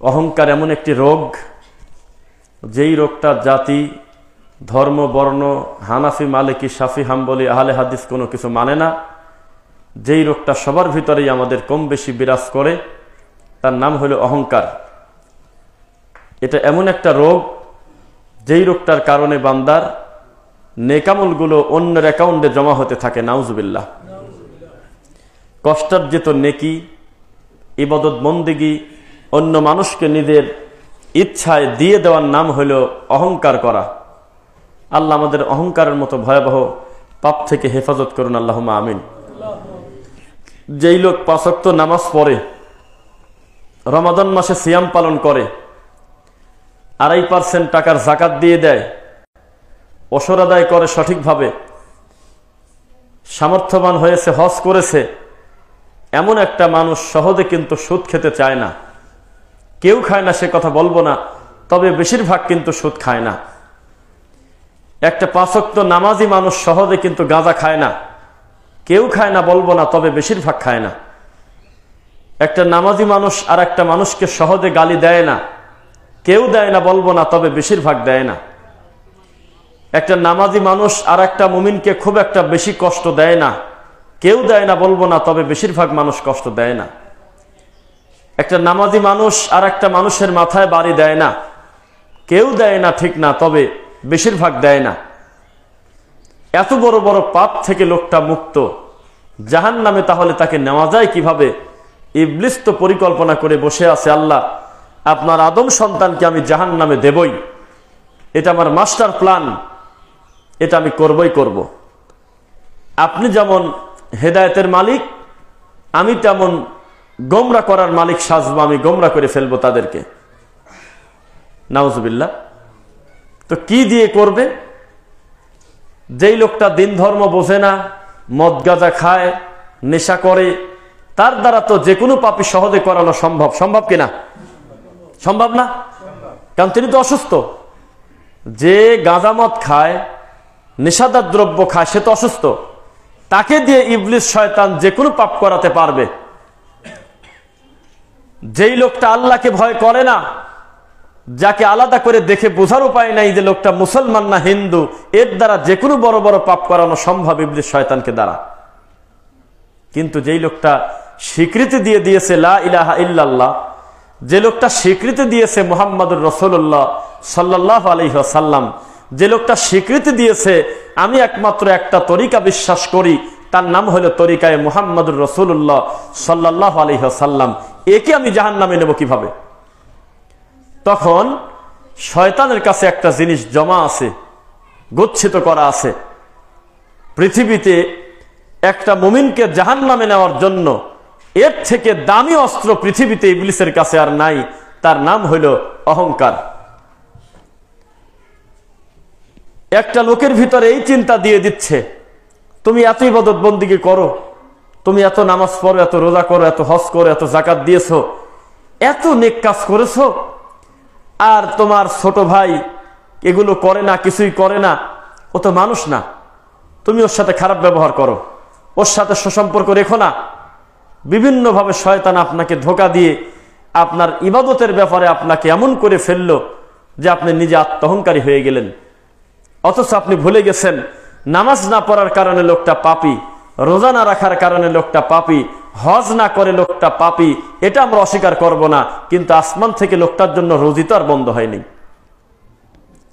অহংকার এমন একটি রোগ, যেই রোগটা জাতি, ধর্ম, বর্ণ, হানাফি, মালিকি, শাফি, হাম্বলি, আহলে হাদিস কোনো কিছু মানে না। যেই রোগটা সবার ভিতরেই আমাদের কম বেশি বিরাজ করে, তার নাম হলো অহংকার। এটা এমন একটা রোগ, যেই রোগটার কারণে বান্দার নেকামলগুলো অন্যের অ্যাকাউন্টে জমা হতে থাকে। নাউজুবিল্লাহ। কষ্টার্জিত নেকি, ইবাদত বন্দেগী অন্য মানুষকে নিজের ইচ্ছায় দিয়ে দেওয়ার নাম হইল অহংকার করা। আল্লাহ আমাদের অহংকারের মতো ভয়াবহ পাপ থেকে হেফাজত করুন, আল্লাহুম্মা আমিন। যেই লোক 5 ওয়াক্ত নামাজ পড়ে, রমাদান মাসে সিয়াম পালন করে, 2.5% টাকার যাকাত দিয়ে দেয়, ওসর আদায় করে সঠিকভাবে, সামর্থ্যবান হয়েছে, হজ করেছে, এমন একটা মানুষ সহজে কিন্তু সুদ খেতে চায় না। কেউ খায় না সে কথা বলবো না, তবে বেশিরভাগ কিন্তু সুদ খায় না। একটা 5 ওয়াক্ত নামাজি মানুষ সহজে কিন্তু গাঁজা খায় না। কেউ খায় না বলবো না, তবে বেশিরভাগ খায় না। একটা নামাজি মানুষ আর একটা মানুষকে সহজে গালি দেয় না। কেউ দেয় না বলবো না, তবে বেশিরভাগ দেয় না। একটা নামাজি মানুষ আর একটা মুমিনকে খুব একটা বেশি কষ্ট দেয় না। কেউ দেয় না বলবো না, তবে বেশিরভাগ মানুষ কষ্ট দেয় না। একটা নামাজি মানুষ আর একটা মানুষের মাথায় বাড়ি দেয় না। কেউ দেয় না ঠিক না, তবে বেশিরভাগ দেয় না। এত বড় বড় পাপ থেকে লোকটা মুক্ত, জাহান্নামে তাহলে তাকে নেওয়া যায় কিভাবে? ইবলিস তো পরিকল্পনা করে বসে আছে, আল্লাহ আপনার আদম সন্তানকে আমি জাহান্নামে দেবই, এটা আমার মাস্টার প্ল্যান, এটা আমি করবই করব। আপনি যেমন হেদায়েতের মালিক, আমি তেমন গোমরা করার মালিক সাজবো, আমি গোমরা করে ফেলবো তাদেরকে। নাউজুবিল্লাহ। তো কি দিয়ে করবে? যেই লোকটা দিন ধর্ম বোঝে না, মদ গাঁজা খায়, নেশা করে, তার দ্বারা তো যে কোনো পাপই সহজে করানো সম্ভব। সম্ভব কিনা? সম্ভব না, কারণ তিনি তো অসুস্থ। যে গাঁজা মদ খায়, নেশাদার দ্রব্য খায়, সে তো অসুস্থ। তাকে দিয়ে ইবলিস শয়তান যে কোনো পাপ করাতে পারবে। যেই লোকটা আল্লাহকে ভয় করে না, যাকে আলাদা করে দেখে বোঝার উপায় নাই যে লোকটা মুসলমান না হিন্দু, এর দ্বারা যে কোনো বড় বড় পাপ করানো সম্ভব ইবলিস শয়তানকে দ্বারা। কিন্তু যেই লোকটা স্বীকৃতি দিয়ে দিয়েছে লা ইলাহা ইল্লাল্লাহ, যে লোকটা স্বীকৃতি দিয়েছে মুহাম্মাদুর রাসূলুল্লাহ সাল্লাল্লাহু আলাইহি ওয়াসাল্লাম, যে লোকটা স্বীকৃতি দিয়েছে আমি একমাত্র একটা তরিকা বিশ্বাস করি, তার নাম হলো তরিকায়ে মুহাম্মাদুর রাসূলুল্লাহ সাল্লাল্লাহু আলাইহি ওয়াসাল্লাম, একে আমি জাহান্নামে নেব কিভাবে? তখন শয়তানের কাছে একটা জিনিস জমা আছে, গচ্ছিত করা আছে। পৃথিবীতে একটা মুমিনকে জাহান্নামে নেওয়ার জন্য এর থেকে দামি অস্ত্র পৃথিবীতে ইবলিসের কাছে আর নাই, তার নাম হইল অহংকার। একটা লোকের ভিতরে এই চিন্তা দিয়ে দিচ্ছে, তুমি এত ইবাদত বন্দেগী করো, তুমি এত নামাজ পড়ো, এত রোজা করো, এত হজ করো, এত যাকাত দিয়েছো, এত নেক কাজ করেছো, আর তোমার ছোট ভাই এগুলো করে না, কিছুই করে না, ও তো মানুষ না, তুমি ওর সাথে খারাপ ব্যবহার করো, ওর সাথে সুসম্পর্ক রেখো না। বিভিন্নভাবে শয়তান আপনাকে ধোঁকা দিয়ে আপনার ইবাদতের ব্যাপারে আপনাকে এমন করে ফেললো যে আপনি নিজে আত্মহংকারী হয়ে গেলেন। অথচ আপনি ভুলে গেছেন নামাজ না পড়ার কারণে লোকটা পাপী, রোজা না রাখার কারণে লোকটা পাপী, হজ না করে লোকটা পাপী, এটা আমরা অস্বীকার করব না। কিন্তু আসমান থেকে লোকটার জন্য রোজি তো আর বন্ধ হয়নি।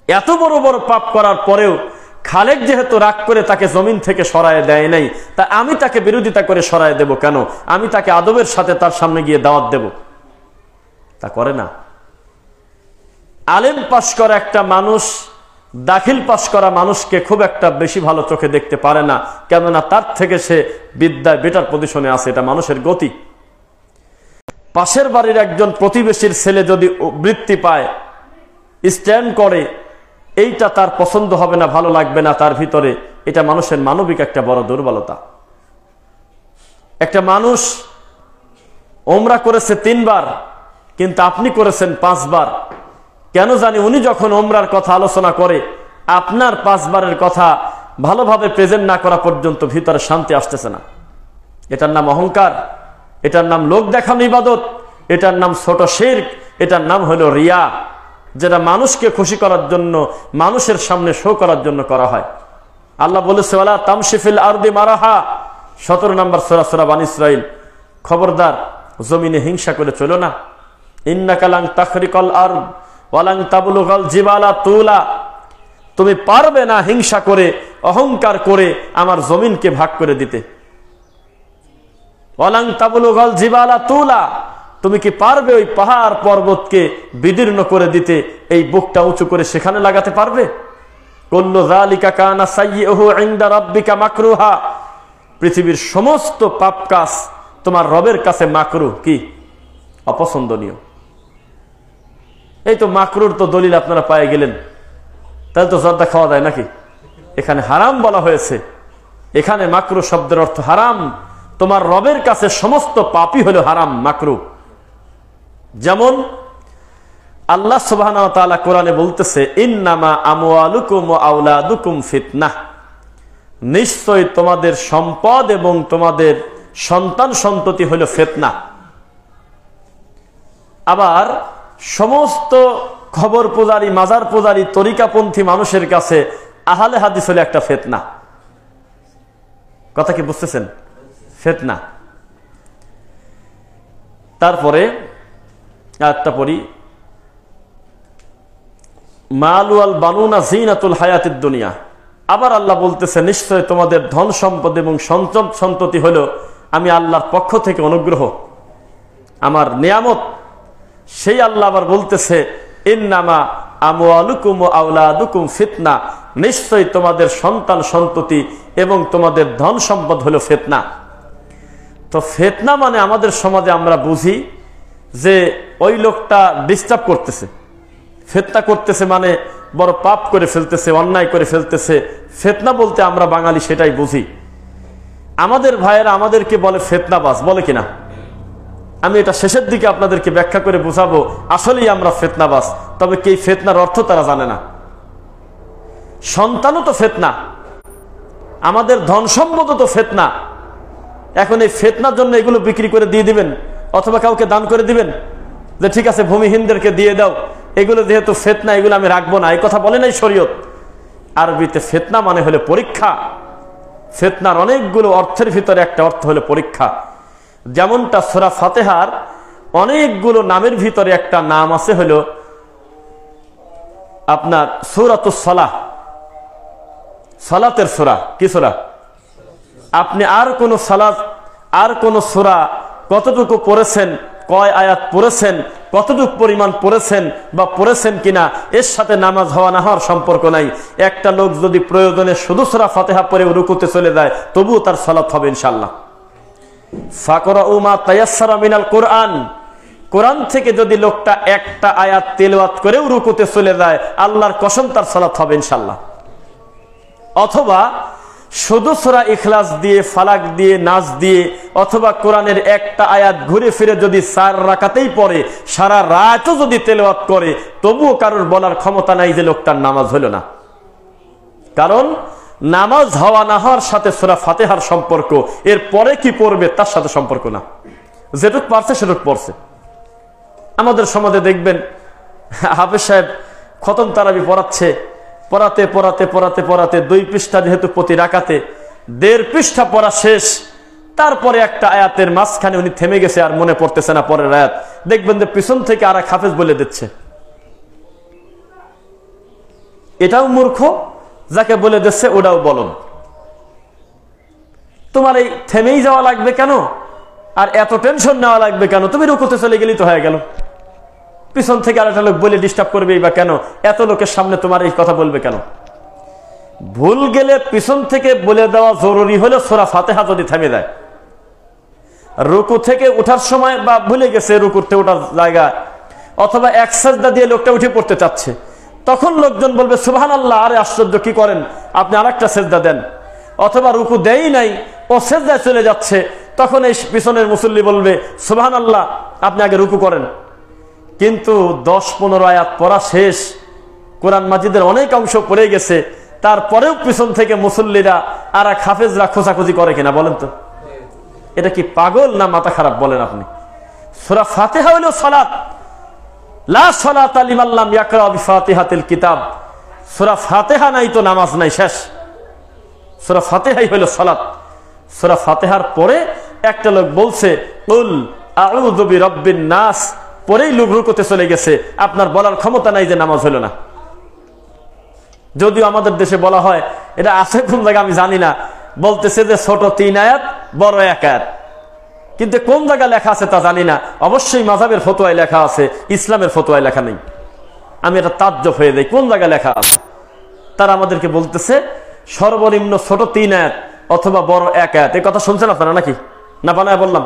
এত বড় বড় পাপ করার পরেও খালেক যেহেতু রাগ করে তাকে জমিন থেকে সরায় দেয় নাই, তা আমি তাকে বিরোধিতা করে সরায় দেব কেন? আমি তাকে আদবের সাথে তার সামনে গিয়ে দাওয়াত দেব? তা করে না। আলেম পাশ করা একটা মানুষ দাখিল পাশ করা মানুষকে খুব একটা বেশি ভালো চোখে দেখতে পারে না, কেননা তার থেকে সে বিদ্যায় বেটার পজিশনে আছে, এটা মানুষের গতি। পাশের বাড়ির একজন প্রতিবেশীর ছেলে যদি বৃত্তি পায়, স্ট্যান্ড করে, এইটা তার পছন্দ হবে না, ভালো লাগবে না তার ভিতরে, এটা মানুষের মানবিক একটা বড় দুর্বলতা। একটা মানুষ ওমরা করেছে 3 বার, কিন্তু আপনি করেছেন 5 বার। কেন জানি উনি যখন ওমরার কথা আলোচনা করে, আপনার 5 বারের কথা ভালোভাবে প্রেজেন্ট না করা পর্যন্ত ভিতরে শান্তি আসতেছে না। এটার নাম অহংকার, এটার নাম লোক দেখানো ইবাদত, এটার নাম ছোট শিরক, এটার নাম হলো রিয়া, যেটা মানুষকে খুশি করার জন্য, মানুষের সামনে শো করার জন্য করা হয়। আল্লাহ বলেছে ওয়ালা তামশিফিল আরদি মারাহা, 17 নম্বর সূরা, সূরা বনী ইসরাইল। খবরদার জমিনে হিংসা করে চলো না। ইন্নাকা লান তাখরিকাল আরদ ওয়া লান তাবলুগাল জিবালা তুলা, তুমি পারবে না হিংসা করে, অহংকার করে আমার জমিনকে ভাগ করে দিতে। ওয়া লান তাবলুগাল জিবালা তুলা, তুমি কি পারবে ওই পাহাড় পর্বতকে বিদীর্ণ করে দিতে, এই বুকটা উঁচু করে সেখানে লাগাতে পারবে? কুল্লু যালিকা কানা সাইয়্যুহু ইনদা রাব্বিকা মাকরুহা, পৃথিবীর সমস্ত পাপ কাজ তোমার রবের কাছে মাকরুহ, কি অপছন্দনীয়। এই তো মাকরুর তো দলিল আপনারা পেয়ে গেলেন। তাহলে তো জর্দা খাওয়া যায় নাকি? এখানে হারাম বলা হয়েছে, এখানে মাকরু শব্দের অর্থ হারাম। তোমার রবের কাছে সমস্ত পাপই হলো হারাম, মাকরু। যেমন আল্লাহ সুবহানাহু ওয়া তাআলা কোরআনে বলতেছে ইন্নামা আমওয়ালুকুম ওয়া আওলাদুকুম ফিতনাহ, নিশ্চয় তোমাদের সম্পদ এবং তোমাদের সন্তান সন্ততি হলো ফিতনা। আবার সমস্ত খবর পূজারী, মাজার পূজারী, তরিকাপন্থী মানুষের কাছে আহলে হাদিস হলো একটা ফিতনা। কথা কি বুঝতেছেন? ফিতনা। তারপরে আয়াতটা পড়ি, মাল ওয়াল বানুনা জিনাতুল হায়াতিদ দুনিয়া। আবার আল্লাহ বলতেছে নিশ্চয় তোমাদের ধন সম্পদ এবং সন্তান সন্ততি হলো আমি আল্লাহর পক্ষ থেকে অনুগ্রহ, আমার নিয়ামত। সেই আল্লাহ আবার বলতেছে ইন্নামা আমওয়ালুকুম ওয়া আওলাদুকুম ফিতনা, নিশ্চয় তোমাদের সন্তান সন্ততি এবং তোমাদের ধন সম্পদ হলো ফিতনা। তো ফিতনা মানে আমাদের সমাজে আমরা বুঝি যে ওই লোকটা ডিস্টার্ব করতেছে, ফিতনা করতেছে মানে বড় পাপ করে ফেলতেছে, অন্যায় করে ফেলতেছে। ফিতনা বলতে আমরা বাঙালি সেটাই বুঝি। আমাদের ভাইয়েরা আমাদেরকে বলে ফিতনাবাজ, বলে কিনা? আমি এটা শেষের দিকে আপনাদেরকে ব্যাখ্যা করে বুঝাবো আসলেই আমরা ফিতনাবাজ। তবে কি ফিতনার অর্থ তারা জানে না। সন্তানও তো ফিতনা, আমাদের ধন সম্পদও তো ফিতনা। এখন এই ফিতনার জন্য এগুলো বিক্রি করে দিয়ে দিবেন অথবা কাউকে দান করে দিবেন যে ঠিক আছে ভূমিহীনদেরকে দিয়ে দাও, এগুলো যেহেতু ফিতনা এগুলো আমি রাখবো না, এই কথা বলে নাই শরীয়ত। আরবিতে ফিতনা মানে হলো পরীক্ষা। ফিতনার অনেকগুলো অর্থের ভিতরে একটা অর্থ হলো পরীক্ষা। যেমনটা সূরা ফাতিহার অনেকগুলো নামের ভিতরে একটা নাম আছে হলো আপনার সূরাতুস সালাহ, সালাতের সূরা। কি সূরা? আপনি আর কোন সালাত, আর কোন সূরা কতটুকু পড়েছেন, কয় আয়াত পড়েছেন, কতটুকু পরিমাণ পড়েছেন বা পড়েছেন কিনা, এর সাথে নামাজ হওয়া না হওয়ার সম্পর্ক নাই। একটা লোক যদি প্রয়োজনে শুধু সূরা ফাতিহা পড়ে রুকুতে চলে যায় তবুও তার সালাত হবে ইনশাআল্লাহ। ফাকরাউ মা তায়াসসারা মিনাল কুরআন, কোরআন থেকে যদি লোকটা একটা আয়াত তেলাওয়াত করেও রুকুতে চলে যায় আল্লাহর কসম তার সালাত হবে ইনশাআল্লাহ। অথবা শুধু সূরা ইখলাস দিয়ে, ফালাক দিয়ে, নাস দিয়ে অথবা কোরআনের একটা আয়াত ঘুরে ফিরে যদি 4 রাকাতেই পড়ে, সারা রাতও যদি তেলাওয়াত করে তবুও কারোর বলার ক্ষমতা নাই যে লোকটার নামাজ হলো না। কারণ নামাজ হওয়া না হওয়ার সাথে সূরা ফাতিহার সম্পর্ক, এর পরে কি পড়বে তার সাথে সম্পর্ক না। যেটুক পারছে সেটুক পড়ছে। আমাদের সমাজে দেখবেন হাফেজ সাহেব খতম তারাবি পড়াচ্ছে, পড়াতে পড়াতে পড়াতে পড়াতে 2 পৃষ্ঠা যেহেতু প্রতি রাকাতে 1.5 পৃষ্ঠা পড়া শেষ, তারপরে একটা আয়াতের মাঝখানে উনি থেমে গেছে আর মনে পড়তেছে না পরের আয়াত। দেখবেন যে পিছন থেকে আর এক হাফেজ বলে দিচ্ছে। এটাও মূর্খ, যাকে বলে দিচ্ছে ওটাও বলদ। তোমার এই থেমেই যাওয়া লাগবে কেন আর এত টেনশন নেওয়া লাগবে কেন? তুমি রুকুতে চলে গেলেই তো হয়ে গেল। পিছন থেকে আরেকটা লোক বলে ডিস্টার্ব করবেই বা কেন? এত লোকের সামনে তোমার এই কথা বলবে কেন? ভুল গেলে পিছন থেকে বলে দেওয়া জরুরি হলো সূরা ফাতিহা যদি থেমে যায়। রুকু থেকে ওঠার সময় বা ভুলে গেছে রুকুতে ওঠার জায়গা, অথবা এক সাজদা দিয়ে লোকটা উঠে পড়তে চাচ্ছে, তখন লোকজন বলবে সুবহানাল্লাহ, আরে আশ্চর্য, কি করেন আপনি, আরেকটা সেজদা দেন। অথবা রুকু দেই নাই, ও সেজদায় চলে যাচ্ছে, তখন এই পিছনের মুসল্লি বলবে সুবহানাল্লাহ, আপনি আগে রুকু করেন। কিন্তু 10-15 আয়াত পড়া শেষ, কোরআন মাজিদের অনেক অংশ পড়ে গেছে, তারপরেও পিছন থেকে মুসল্লিরা আর এক হাফেজরা খোঁজাখুঁজি করে কিনা বলেন তো? এটা কি পাগল না মাথা খারাপ বলেন আপনি? সূরা ফাতিহা হলো সালাত, লা সালাতা লিমান লাম ইয়াকরা বিফাতিহাতিল কিতাব, সূরা ফাতিহা নাই তো নামাজ নাই, শেষ। সূরা ফাতিহাই হলো সালাত। সূরা ফাতিহার পরে একটা লোক বলছে কুল আউযু বিরাব্বিন নাস, পরেই লোক রুকুতে চলে গেছে। আপনার বলার ক্ষমতা নাই যে নামাজ হলো না। যদিও আমাদের দেশে বলা হয়, এটা আছে কোন জায়গায় আমি জানি না, বলতেছে যে ছোট 3 আয়াত বড় 1 আয়াত, কিন্তু কোন জায়গায় লেখা আছে তা জানি না। অবশ্যই মাযহাবের ফতোয়ায় লেখা আছে, ইসলামের ফতোয়ায় লেখা নেই। আমি এটা তাজ্জব হয়ে যাই, কোন জায়গায় লেখা আছে। তারা আমাদেরকে বলতেছে সর্বনিম্ন ছোট 3 আয়াত অথবা বড় 1 আয়াত। এই কথা শুনছেন আপনারা নাকি? না বানায় বললাম,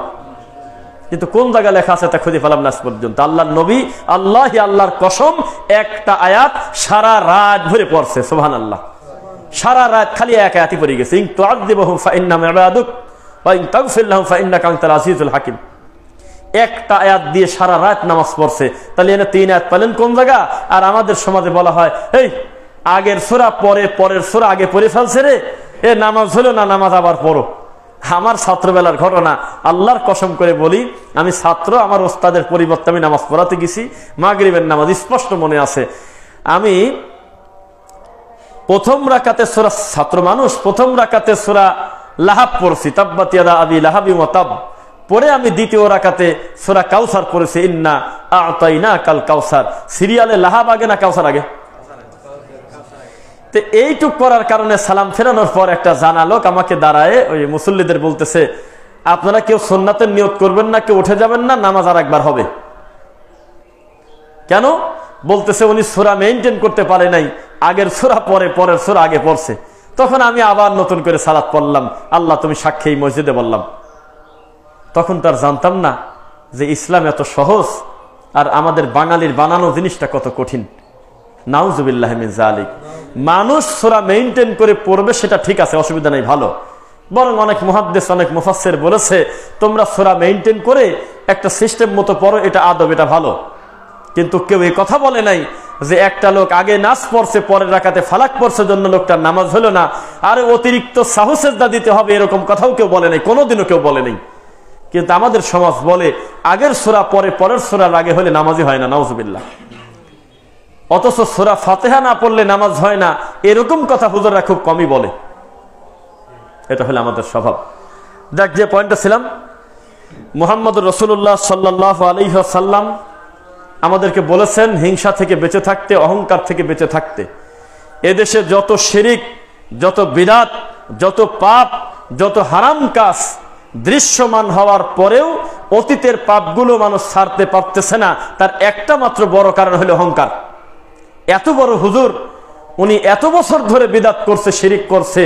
কিন্তু কোন জায়গায় লেখা আছে তা খুঁজে পেলাম না আজ পর্যন্ত। আল্লাহর নবী আল্লাহর কসম একটা আয়াত সারা রাত ভরে পড়ছে, সুবহানাল্লাহ। সারা রাত খালি 1 আয়াতই পড়ে গেছে, ইন তুআযিবহুম ফাইন্নাহুম ইবাদুক ওয়া ইন তাগফির লাহুম ফাইন্নাকা আনতাল আজিজুল হাকিম। একটা আয়াত দিয়ে সারা রাত নামাজ পড়ছে। তাহলে এনে 3 আয়াত পেলেন কোন জায়গা? আর আমাদের সমাজে বলা হয়, এই আগের সূরা পরে, পরের সূরা আগে পড়ে ফেলছে রে, এ নামাজ হলো না, নামাজ আবার পড়ো। আমার ছাত্রবেলার ঘটনা, আল্লাহর কসম করে বলি, আমি ছাত্র, আমার ওস্তাদের পরিবর্তে আমি নামাজ পড়াতে গেছি, মাগরিবের নামাজ স্পষ্ট মনে আছে। আমি প্রথম রাকাতে সূরা, ছাত্র মানুষ, প্রথম রাকাতে সূরা লাহাব পড়ছি, তাব্বাত ইয়াদা আবি লাহাবি ওয়া তাব। পরে আমি দ্বিতীয় রাকাতে সূরা কাউসার পড়েছি, ইন্না আ'তাইনাকাল কাউসার। সিরিয়ালে লাহাব আগে না কাউসার আগে? তো এইটুক করার কারণে সালাম ফেরানোর পর একটা জানা লোক আমাকে দাঁড়ায় ওই মুসল্লিদের বলতেছে, আপনারা কেউ সুন্নাতের নিয়ত করবেন না, কেউ উঠে যাবেন না, নামাজ আর একবার হবে। কেন? বলতেছে উনি সূরা মেইনটেইন করতে পারে নাই, আগের সূরা পরে, পরের সূরা আগে পড়ছে। তখন আমি আবার নতুন করে সালাত পড়লাম, আল্লাহ তুমি সাক্ষী, মসজিদে বললাম। তখন তার জানতাম না যে ইসলাম এত সহজ আর আমাদের বাঙালির বানানো জিনিসটা কত কঠিন। নাউজুবিল্লাহি মিন যালিক। মানুষ সূরা মেইনটেইন করে পড়বে সেটা ঠিক আছে, অসুবিধা নাই, ভালো। বরং অনেক মুহাদ্দিস, অনেক মুফাসসির বলেছে তোমরা সূরা মেইনটেইন করে একটা সিস্টেম মতো পড়ো, এটা আদব, এটা ভালো। কিন্তু কেউ এই কথা বলে নাই যে একটা লোক আগে নাস পড়ছে, পরের রাকাতে ফালাক পড়ছে, জন্য লোকটার নামাজ হলো না, আর অতিরিক্ত সাহু সেজদা দিতে হবে, এরকম কথাও কেউ বলে নাই, কোনোদিনও কেউ বলে নাই। কিন্তু আমাদের সমাজ বলে আগের সূরা পরে, পরের সূরার আগে হলে নামাজই হয় না, নাউজুবিল্লাহ। অথচ সূরা ফাতিহা না পড়লে নামাজ হয় না, এরকম কথা হুজুররা খুব কমই বলে। এটা হলো আমাদের স্বভাব। দেখ, যে পয়েন্টটা ছিলাম, মুহাম্মদুর রাসূলুল্লাহ সাল্লাল্লাহু আলাইহি ওয়াসাল্লাম আমাদেরকে বলেছেন হিংসা থেকে বেঁচে থাকতে, অহংকার থেকে বেঁচে থাকতে। এদেশে যত শিরিক, যত বিদআত, যত পাপ, যত হারাম কাজ দৃশ্যমান হওয়ার পরেও অতীতের পাপগুলো মানুষ ছাড়তে পারতেছে না, তার একটা মাত্র বড় কারণ হলো অহংকার। এত বড় হুজুর, উনি এত বছর ধরে বিদআত করছে, শিরিক করছে,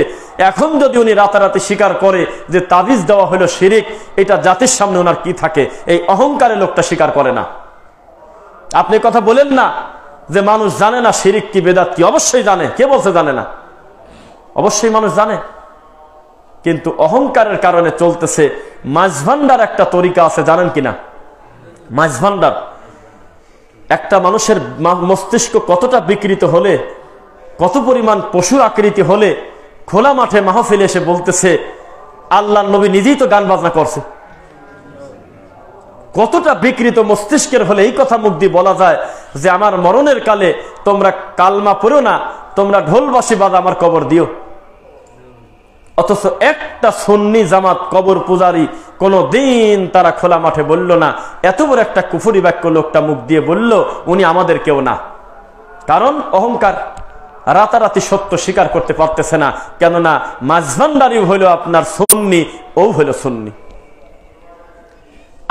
এখন যদি উনি রাতারাতি স্বীকার করে যে তাবিজ দেওয়া হলো শিরিক, এটা জাতির সামনে ওনার কি থাকে? এই অহংকারে লোকটা স্বীকার করে না। আপনি কথা বলেন না যে মানুষ জানে না শিরিক কি, বিদআত কি। অবশ্যই জানে, কে বলছে জানে না? অবশ্যই মানুষ জানে, কিন্তু অহংকারের কারণে চলতেছে। মাঝভান্ডার একটা তরিকা আছে, জানেন কিনা? মাঝভান্ডার একটা মানুষের মস্তিষ্ক কতটা বিকৃত হলে, কত পরিমাণ পশুর আকৃতি হলে খোলা মাঠে মাহফিলে এসে বলতেছে আল্লাহর নবী নিজেই তো গান বাজনা করছে। কতটা বিকৃত মস্তিষ্কের হলে এই কথা মুখ দিয়ে বলা যায় যে আমার মরণের কালে তোমরা কালমা পড়ো না, তোমরা ঢোলবাসি বাজা আমার কবর দিও। অথচ একটা সুন্নি জামাত কবর পূজারী কোনদিন তারা খোলা মাঠে বলল না। এত বড় একটা কুফরি বাক্য লোকটা মুখ দিয়ে বলল, উনি আমাদের কেউ না। কারণ অহংকার, রাতারাতি সত্য স্বীকার করতে পারতেছে না। কেননা মাঝভান্ডারি হইল আপনার সুন্নি, ও হইল সুন্নি।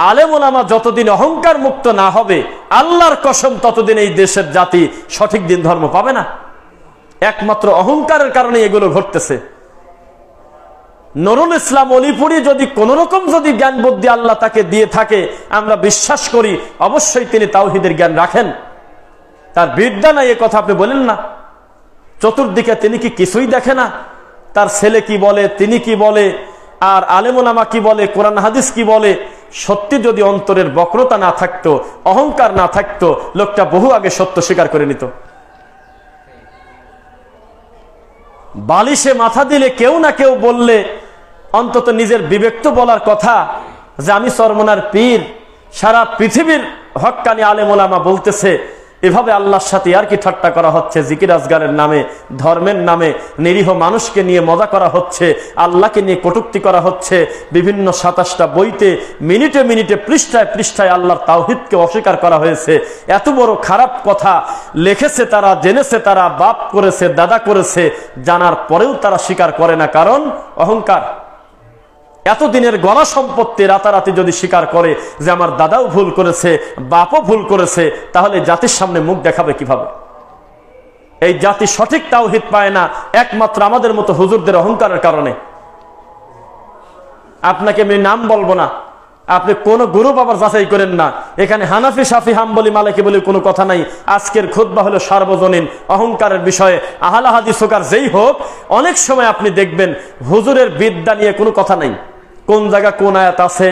আলেম ওলামা যতদিন অহংকার মুক্ত না হবে, আল্লাহর কসম ততদিন এই দেশের জাতি সঠিক দিন ধর্ম পাবে না। একমাত্র অহংকারের কারণে এগুলো ঘটতেছে। নুরুল ইসলাম অলিপুরি যদি কোন রকম যদি জ্ঞান বুদ্ধি আল্লাহ তাকে দিয়ে থাকে, আমরা বিশ্বাস করি অবশ্যই তিনি তাওহীদের জ্ঞান রাখেন। তার বিদ্যা নাই এ কথা আপনি বলেন না? চতুর্দিকে তিনি কি কিছুই দেখে না? তার ছেলে কি বলে, তিনি কি বলে, আর আলেম ওলামা কি বলে, কোরআন হাদিস কি বলে? সত্যি যদি অন্তরের বক্রতা না থাকতো, অহংকার না থাকতো, লোকটা বহু আগে সত্য স্বীকার করে নিত। বালিশে মাথা দিলে কেউ না কেউ বললে অন্তত নিজের বিবেক তো বলার কথা যে আমি চরমনার পীর, সারা পৃথিবীর হক্কানি আলেম ওলামা বলতেছে, এভাবে আল্লাহর সাথে আর কি ঠাট্টা করা হচ্ছে, জিকির আজগারের নামে, ধর্মের নামে নিরীহ মানুষকে নিয়ে মজা করা হচ্ছে, আল্লাহকে নিয়ে কটূক্তি করা হচ্ছে। বিভিন্ন 27টা বইতে মিনিটে মিনিটে পৃষ্ঠায় পৃষ্ঠায় আল্লাহর তাওহীদকে অস্বীকার করা হয়েছে। এত বড় খারাপ কথা লিখেছে তারা, জেনেছে তারা, বাপ করেছে, দাদা করেছে, জানার পরেও তারা স্বীকার করে না, কারণ অহংকার। এতদিনের গণা সম্পত্তি রাতারাতি যদি স্বীকার করে যে আমার দাদাও ভুল করেছে, বাপও ভুল করেছে, তাহলে জাতির সামনে মুখ দেখাবে কিভাবে? এই জাতি সঠিক তাওহীদ পায় না একমাত্র আমাদের মতো হুজুরদের অহংকারের কারণে। আপনাকে আমি নাম বলবো না, আপনি কোন গুরু বাবার যাচাই করেন না। এখানে হানাফি, শাফি, হাম্বলি, মালিকি বলে কোনো কথা নাই। আজকের খুতবা হলো সার্বজনীন অহংকারের বিষয়ে। আহলে হাদিস হোক আর যেই হোক, অনেক সময় আপনি দেখবেন হুজুরের বিদ্যা নিয়ে কোনো কথা নাই। কোন জায়গা কোন আয়াত আছে,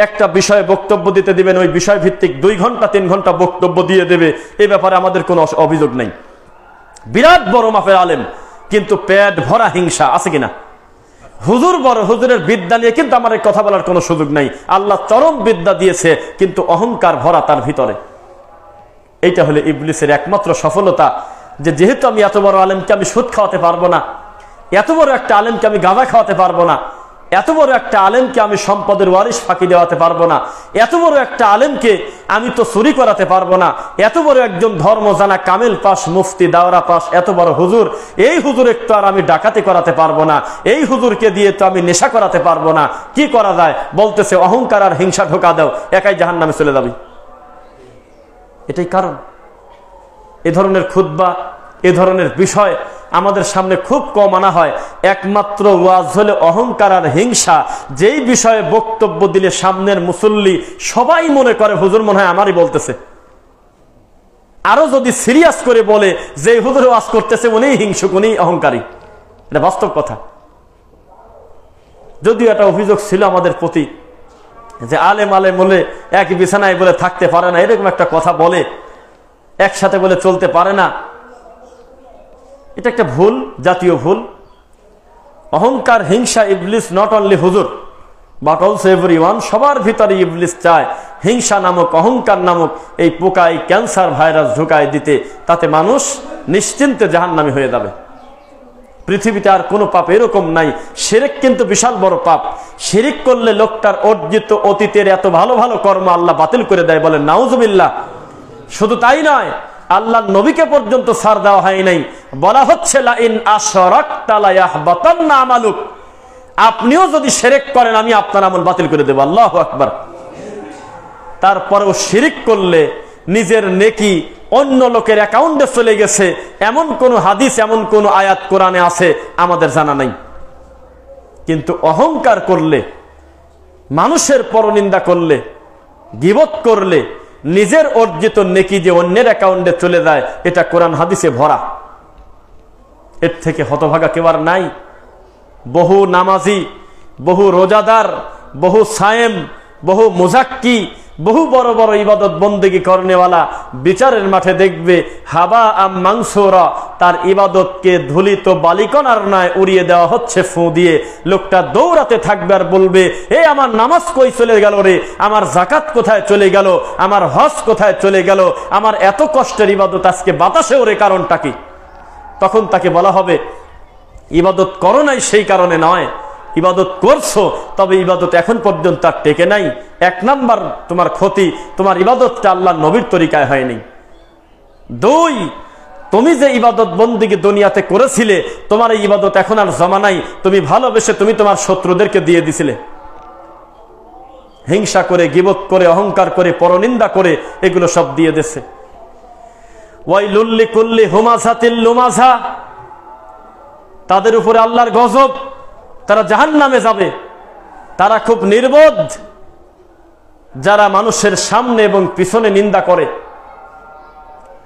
একটা বিষয়ে বক্তব্য দিতে দিবেন, ওই বিষয় ভিত্তিক 2 ঘন্টা 3 ঘন্টা বক্তব্য দিয়ে দেবে। এই ব্যাপারে আমাদের কোনো অভিযোগ নাই। বিরাট বড় মাপের আলেম, কিন্তু পেট ভরা হিংসা আছে কিনা? হুজুর বড়, হুজুরের বিদ্যা নিয়ে কিন্তু আমার এই কথা বলার কোনো সুযোগ নাই। আল্লাহ চরম বিদ্যা দিয়েছে, কিন্তু অহংকার ভরা তার ভিতরে। এইটা হলো ইবলিসের একমাত্র সফলতা, যে যেহেতু আমি এত বড় আলেমকে আমি সুদ খাওয়াতে পারবো না, এত বড় একটা আলেমকে আমি গাঁজা খাওয়াতে পারবো না, এত বড় একটা আলেমকে আমি সম্পদের ওয়ারিশ ফাঁকি দেওয়াতে পারবো না, এত বড় একটা আলেমকে আমি তো চুরি করাতে পারবো না, এত বড় একজন ধর্ম জানা কামেল পাস, মুফতি, দাওরা পাস, এত বড় হুজুর, এই হুজুর একটু আর আমি ডাকাতি করাতে পারবো না, এই হুজুরকে দিয়ে তো আমি নেশা করাতে পারবো না। কি করা যায়? বলতেছে অহংকার আর হিংসা ঢোকা দাও, একাই জাহান্নামে চলে যাবি। এটাই কারণ। এ ধরনের খুতবা, এ ধরনের বিষয় আমাদের সামনে খুব কম আনা হয়। একমাত্র ওয়াজ হলে অহংকার আর হিংসা। যেই বিষয়ে বক্তব্য দিলে সামনের মুসল্লি সবাই মনে করে হুজুর মনে হয় আমারই বলতেছে। আরো যদি সিরিয়াস করে বলে যে হুজুর ওয়াজ করতেছে উনিই হিংসুক, উনিই অহংকারী। এটা বাস্তব কথা। যদিও এটা অভিযোগ ছিল আমাদের প্রতি যে আলেম আলেম বলে এক বিছানায় বলে থাকতে পারে না, এরকম একটা কথা বলে, একসাথে বলে চলতে পারে না। এটা একটা ভুল, জাতীয় ভুল। অহংকার, হিংসা, ইবলিস নট অনলি হুজুর বাট অলসো এভরিওয়ান। সবার ভিতরে ইবলিস চায় হিংসা নামক, অহংকার নামক এই পোকায় ক্যান্সার ভাইরাস ঢুকায় দিতে। তাতে মানুষ নিশ্চিন্তে জাহান্নামী হয়ে যাবে। পৃথিবীতে আর কোনো পাপ এরকম নাই। শিরক কিন্তু বিশাল বড় পাপ। শিরিক করলে লোকটার অর্জিত অতীতের এত ভালো ভালো কর্ম আল্লাহ বাতিল করে দেয়, বলেন নাউজুবিল্লাহ। শুধু তাই নয়, আল্লাহ নবীকে পর্যন্ত ছাড় দেওয়া হয় নাই। বলা হচ্ছে লা ইন আশরাকতা লা ইয়াহবাতান্না আমালুক, আপনিও যদি শিরক করেন আমি আপনার আমল বাতিল করে দেব। আল্লাহু আকবার। তারপরেও শিরিক করলে নিজের নেকি অন্য লোকের অ্যাকাউন্টে চলে গেছে এমন কোন হাদিস, এমন কোন আয়াত কোরআনে আছে আমাদের জানা নাই। কিন্তু অহংকার করলে, মানুষের পরনিন্দা করলে, গীবত করলে নিজের অর্জিত নেকি যে অন্যের অ্যাকাউন্টে চলে যায়, এটা কোরআন হাদিসে ভরা। এর থেকে হতভাগা কেউ আর নাই। বহু নামাজি, বহু রোজাদার, বহু সায়েম, বহু মুজাক্কি, বহু বড় বড় ইবাদত বন্দেগী করনেওয়ালা বিচারের মাঠে দেখবে হাবা আম মাংসুরা, তার ইবাদতকে ধুলিত বালিকণার ন্যায় উড়িয়ে দেওয়া হচ্ছে ফু দিয়ে। লোকটা দৌড়াতে থাকবে আর বলবে, এ আমার নামাজ কই চলে গেল রে, আমার যাকাত কোথায় চলে গেল, আমার হজ কোথায় চলে গেল, আমার এত কষ্টের ইবাদত আজকে বাতাসে ওরে, কারণটা কি? তখন তাকে বলা হবে ইবাদত করো নাই সেই কারণে নয়, ইবাদত করছো, তবে ইবাদত এখন পর্যন্ত আর টেকে নাই। 1 নাম্বার তোমার ক্ষতি, তোমার ইবাদতটা আল্লাহ নবীর তরিকায় হয়নি। 2, তুমি যে ইবাদত বন্দেগী দুনিয়াতে করেছিলে, তোমার এই ইবাদত এখন আর জমা নাই। তুমি ভালোবেসে তুমি তোমার শত্রুদেরকে দিয়ে দিছিলে। হিংসা করে, গীবত করে, অহংকার করে, পরনিন্দা করে, এগুলো সব দিয়ে দিছে। ওয়াইলুল লিকুল্লি হুমাযাতিল লুমাযা, তাদের উপরে আল্লাহর গজব, তারা জাহান্নামে যাবে। তারা খুব নির্বোধ যারা মানুষের সামনে এবং পিছনে নিন্দা করে।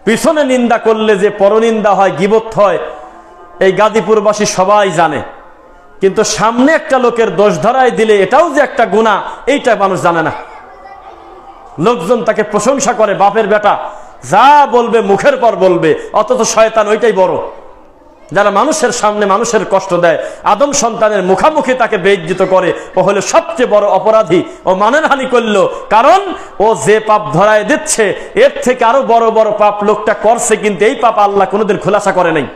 পিছনে নিন্দা করলে যে পরনিন্দা হয়, গীবত হয়, এই গাজীপুরবাসী সবাই জানে। কিন্তু সামনে একটা লোকের দোষ ধরায় দিলে এটাও যে একটা গুনাহ, এইটা মানুষ জানে না। লোকজন তাকে প্রশংসা করে, বাপের বেটা, যা বলবে মুখের পর বলবে, অথচ শয়তান ওইটাই বড়। যারা মানুষের সামনে মানুষের কষ্ট দেয়, আদম সন্তানের মুখামুখি তাকে বেইজ্জিত করে, ও হলো সবচেয়ে বড় অপরাধী। ও মানহানি করলো, কারণ ও যে পাপ ধরায় দিচ্ছে এর থেকে আরো বড় বড় পাপ লোকটা করছে, কিন্তু এই পাপ আল্লাহ কোনোদিন খোলাসা করে নাই।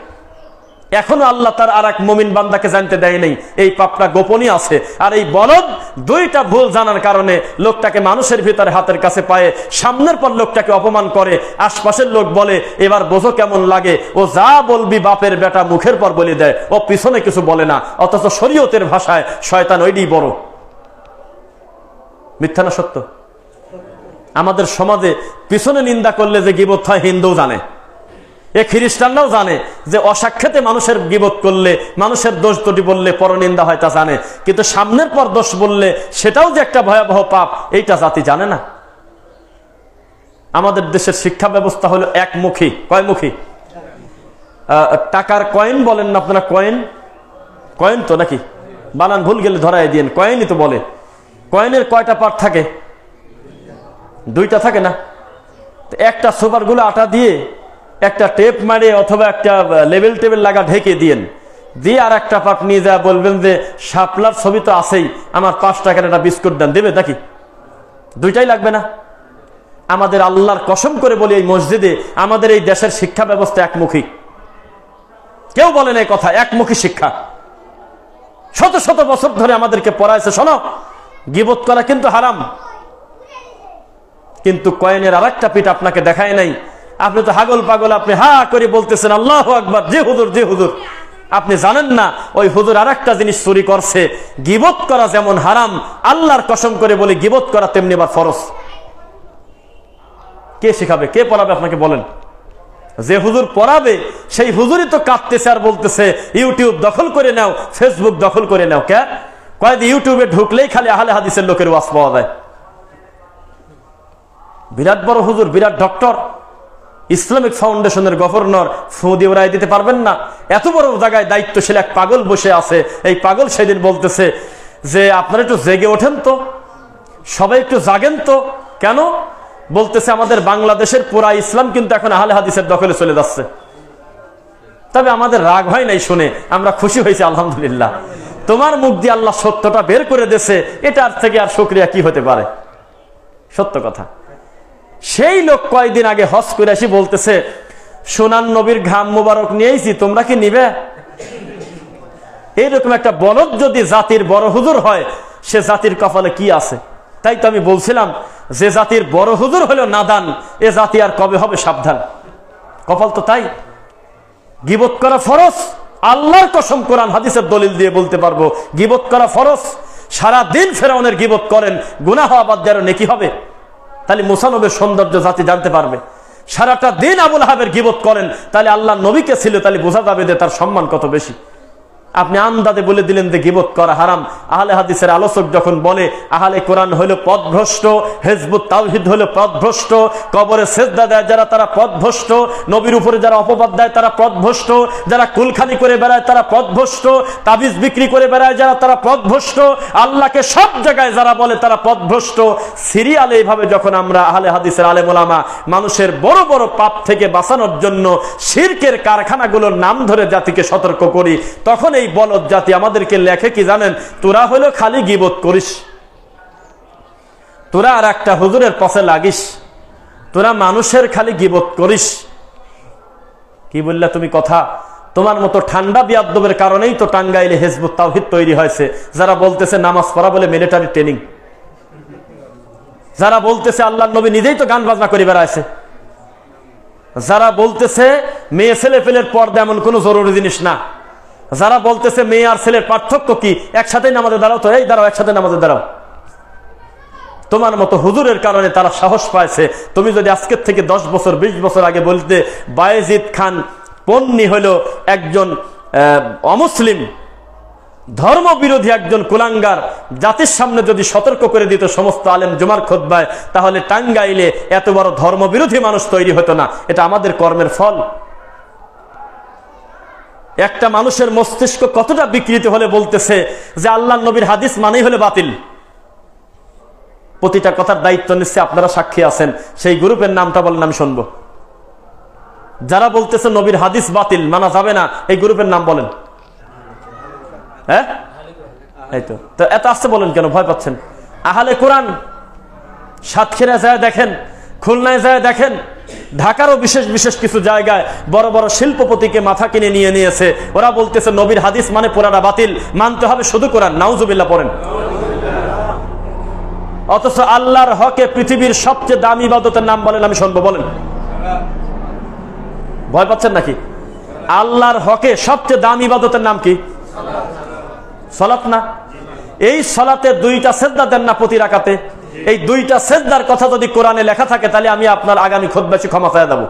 এখনো আল্লাহ তার আর এক মুমিন বান্দাকে জানতে দেয় নাই, এই পাপটা গোপনই আছে। আর এই বলদ দুইটা ভুল জানার কারণে লোকটাকে মানুষের ভিতরে হাতের কাছে পায়ে সামনের পর লোকটাকে অপমান করে। আশপাশের লোক বলে, এবার বোঝো কেমন লাগে, ও যা বলবি বাপের বেটা মুখের পর বলে দেয়, ও পিছনে কিছু বলে না। অথচ শরীয়তের ভাষায় শয়তান ওইটাই বড়। মিথ্যা না সত্য? আমাদের সমাজে পিছনে নিন্দা করলে যে গীবত হয় হিন্দু জানে, এ খ্রিস্টানরাও জানে যে অসাক্ষাতে মানুষের গীবত করলে, মানুষের দোষ ত্রুটি বললে পরনিন্দা হয়, তা জানে। কিন্তু সামনের পর দোষ বললে সেটাও যে একটা ভয়াবহ পাপ, এইটা জাতি জানে না। আমাদের দেশের শিক্ষা ব্যবস্থা হলো একমুখী। কয়মুখী? টাকার কয়েন বলেন না আপনারা? কয়েন, কয়েন তো নাকি? বানান ভুল গেলে ধরাই দিন। কয়েনই তো বলে। কয়েনের কয়টা পার্ট থাকে? দুইটা থাকে না? একটা সুপার গুলো আটা দিয়ে একটা টেপ মারে অথবা একটা লেবেল টেবিল লাগা ঢেকে দিয়েন, দিয়ে আর একটা পার্ট নিয়ে যা বলবেন যে শাপলার ছবি তো আছেই, আমার 5 টাকার একটা বিস্কুট দেন, দেবে নাকি? দুইটাই লাগবে না? আমাদের আল্লাহর কসম করে বলি, এই মসজিদে আমাদের এই দেশের শিক্ষা ব্যবস্থা একমুখী। কেউ বলেন এই কথা, একমুখী শিক্ষা। শত শত বছর ধরে আমাদেরকে পড়াইছে, শোনো গীবত করা কিন্তু হারাম। কিন্তু কয়েনের আর একটা পিঠ আপনাকে দেখায় নাই। আপনি তো হাগল পাগল, আপনি হা করে বলতেছেন আল্লাহু আকবার, জি হুজুর জি হুজুর। আপনি জানেন না ওই হুজুর আর একটা জিনিস চুরি করছে। গীবত করা যেমন হারাম, আল্লাহর কসম করে বলি গীবত করা তেমনি আবার ফরজ। কে শিখাবে, কে পড়াবে আপনাকে বলেন? যে হুজুর পড়াবে সেই হুজুরই তো কাঁদতেছে আর বলতেছে ইউটিউব দখল করে নাও, ফেসবুক দখল করে নাও। কে কয়েক ইউটিউবে ঢুকলেই খালি আহলে হাদিসের লোকের ওয়াজ পাওয়া যায়। বিরাট বড় হুজুর, বিরাট ডক্টর, ইসলামিক ফাউন্ডেশনের গভর্নর, ফু দিয়ে উড়াই দিতে পারবেন না? এত বড় জায়গায় দায়িত্বশীল এক পাগল বসে আছে। এই পাগল সেদিন বলতেছে যে আপনারা একটু জেগে ওঠেন তো, সবাই একটু জাগেন তো। কেন? বলতেছে আমাদের বাংলাদেশের পুরা ইসলাম কিন্তু এখন আহলে হাদিসের দখলে চলে যাচ্ছে। তবে আমাদের রাগ হয় নাই শুনে, আমরা খুশি হয়েছি আলহামদুলিল্লাহ। তোমার মুখ দিয়ে আল্লাহ সত্যটা বের করে দিয়েছে, এটার থেকে আর শুকরিয়া কি হতে পারে? সত্য কথা। সেই লোক কয়েকদিন আগে হজ করে আসি বলতেছে সোনার নবীর ঘাম মুবারক নিয়েছি, তোমরা কি নিবে? এইরকম একটা বলদ যদি জাতির বড় হুজুর হয়, সে জাতির কপালে কি আছে? তাই তো আমি বলছিলাম যে জাতির বড় হুজুর হলো নাদান, এ জাতি আর কবে হবে সাবধান? কপাল তো তাই। গীবত করা ফরজ, আল্লাহর কসম কোরআন হাদিসের দলিল দিয়ে বলতে পারবো গীবত করা ফরজ। সারা দিন ফেরাউনের গীবত করেন, গুনাহ আবাদ দেওয়ার নেকি হবে? তাহলে মুসা নবীর সৌন্দর্য জাতি জানতে পারবে। সারাটা দিন আবুল আহাবের গীবত করেন, তাহলে আল্লাহ নবীকে ছিল, তাহলে বোঝা যাবে যে তার সম্মান কত বেশি। আপনি আন্দাজে বলে দিলেন যে গীবত করা হারাম। আহলে হাদিসের আলোচক যখন বলে আহলে কোরআন হলো পথভ্রষ্ট, হিজবুত তাওহীদ হলো পথভ্রষ্ট, কবরে সেজদা দেয় যারা তারা পথভ্রষ্ট, নবীর উপরে যারা অপবাদ দেয় তারা পথভ্রষ্ট, যারা কুলখানি করে বেড়ায় তারা পথভ্রষ্ট, তাবিজ বিক্রি করে বেড়ায় যারা তারা পথভ্রষ্ট, আল্লাহকে সব জায়গায় যারা বলে তারা পথভ্রষ্ট। সিরিয়ালে এইভাবে যখন আমরা আহলে হাদিসের আলেম ওলামা মানুষের বড় বড় পাপ থেকে বাঁচানোর জন্য শিরকের কারখানাগুলোর নাম ধরে জাতিকে সতর্ক করি, তখন এই বলদ জাতি আমাদেরকে লেখে কি জানেন? তোরা হলো খালি গীবত করিস, তোরা আর একটা হুজুরের পথে লাগিস, তোরা মানুষের খালি গীবত করিস। কি বললা তুমি কথা? তোমার মতো ঠান্ডা বিয়াদ্দবের কারণেই তো টাঙ্গাইলে হিজবুত তাওহীদ তৈরি হয়েছে, যারা বলতেছে নামাজ পড়া বলে মিলিটারি ট্রেনিং, যারা বলতেছে আল্লাহর নবী নিজেই তো গান বাজনা করে বেড়াইছে, যারা বলতেছে মেয়ে ছেলে পেলের পর্দা এমন কোনো জরুরি জিনিস না, যারা বলতেছে মেয়ে আর ছেলের পার্থক্য কি, একসাথে নামাজে দাঁড়াও, তো এই দাঁড়াও একসাথে নামাজে দাঁড়াও। তোমার মতো হুজুরের কারণে তারা সাহস পাইছে। তুমি যদি আজকের থেকে 10 বছর 20 বছর আগে বলতে বায়েজিদ খান পন্নী হলো একজন অমুসলিম ধর্মবিরোধী একজন কুলাঙ্গার, জাতির সামনে যদি সতর্ক করে দিত সমস্ত আলেম জুমার খুতবায়, তাহলে টাঙ্গাইলে এত বড় ধর্মবিরোধী মানুষ তৈরি হতো না। এটা আমাদের কর্মের ফল। একটা মানুষের মস্তিষ্ক কতটা বিকৃত হলে বলতেছে যে আল্লাহ নবীর হাদিস মানেই হলে বাতিল। প্রতিটা কথার দায়িত্ব নিচ্ছে, আপনারা সাক্ষী আছেন। সেই গ্রুপের নামটা বলেন, আমি শুনবো। যারা বলতেছে নবীর হাদিস বাতিল, মানা যাবে না, এই গ্রুপের নাম বলেন। হ্যাঁ, এই তো এত আসতে বলেন কেন, ভয় পাচ্ছেন? আহলে কোরআন সাতক্ষীরা যায় দেখেন, খুলনায় যায় দেখেন, ঢাকারও বিশেষ বিশেষ কিছু জায়গায় বড় বড় শিল্পপতিকে মাথা কিনে নিয়ে নিয়েছে। ওরা বলতেছে নবীর হাদিস মানে পুরাটা বাতিল, মানতে হবে শুধু কোরআন। নাউজুবিল্লাহ পড়েন। অথচ আল্লাহর হকে পৃথিবীর সবচেয়ে দামি ইবাদতের নাম বলেন, আমি শুনবো, বলেন। ভয় পাচ্ছেন নাকি? আল্লাহর হকে সবচেয়ে দামি ইবাদতের নাম কি? সালাত না? এই সালাতে 2টা সেজদা দেন না প্রতি রাকাতে? এই 2টা সেজদার কথা যদি কোরআনে লেখা থাকে তাহলে আমি আপনার আগামী খুতবায় ক্ষমা চাইয়া দেব।